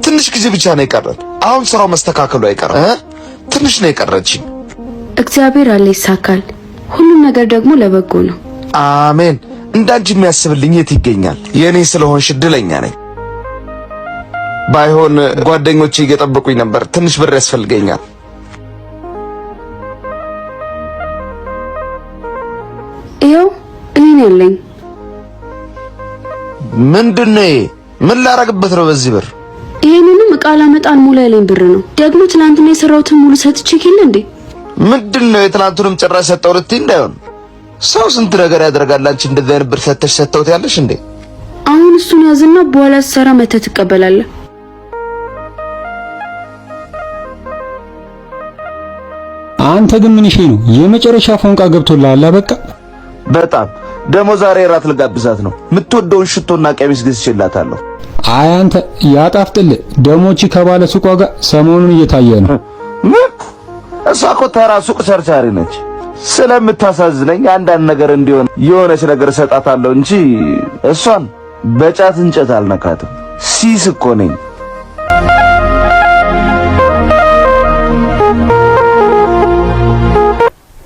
ትንሽ ጊዜ ብቻ ነው የቀረን። አሁን ስራው መስተካከሉ አይቀርም። ትንሽ ነው የቀረችኝ። እግዚአብሔር አለ ይሳካል። ሁሉም ነገር ደግሞ ለበጎ ነው። አሜን። እንዳንቺ የሚያስብልኝ የት ይገኛል? የኔ ስለሆንሽ እድለኛ ነኝ። ባይሆን ጓደኞቼ እየጠበቁኝ ነበር። ትንሽ ብር ያስፈልገኛል። ይኸው እኔ ያለኝ። ምንድነው? ምን ላረግበት ነው በዚህ ብር? ይሄንንም ዕቃ ላመጣን ሙሉ ያለኝ ብር ነው። ደግሞ ትናንትና የሰራሁትን ሙሉ ሰጥቼ ይል እንዴ? ምንድነው? የትናንቱንም ጭራሽ ሰጠው ልትይ እንዳይሆን። ሰው ስንት ነገር ያደርጋል። አንቺ እንደዚህ አይነት ብር ሰጥተሽ ሰጠውት ያለሽ እንዴ? አሁን እሱን ያዝና በኋላ ሰራ መተህ ትቀበላለህ። አንተ ግን ምን ነው የመጨረሻ ፎንቃ ገብቶልሃል? በቃ በጣም ደሞ ዛሬ ራት ልጋብዛት ነው። የምትወደውን ሽቶና ቀሚስ ገዝቼላታለሁ። አይ አንተ ያጣፍጥልህ። ደሞቺ ከባለ ሱቋ ጋር ሰሞኑን እየታየ ነው። እሷ እኮ ተራ ሱቅ ቸርቻሪ ነች። ስለምታሳዝነኝ አንዳንድ ነገር እንዲሆን የሆነች ነገር እሰጣታለሁ እንጂ እሷን በጫት እንጨት አልነካትም። ሲስ እኮ ነኝ።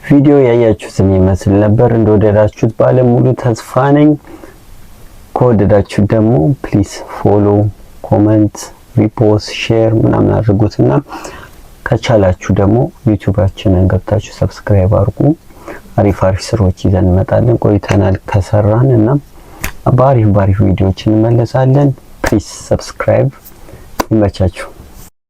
ቪዲዮ ያያችሁትን ይመስል ነበር። እንደወደዳችሁት ባለሙሉ ተስፋ ነኝ። ከወደዳችሁት ደግሞ ፕሊዝ ፎሎ፣ ኮሜንት፣ ሪፖስት፣ ሼር ምናምን አድርጉትና ከቻላችሁ ደግሞ ዩቲዩባችንን ገብታችሁ ሰብስክራይብ አድርጉ። አሪፍ ስራዎች ይዘን እንመጣለን። ቆይተናል ከሰራን እና ባሪፍ ቪዲዮዎች እንመለሳለን። ፕሊዝ ሰብስክራይብ። ይመቻችሁ።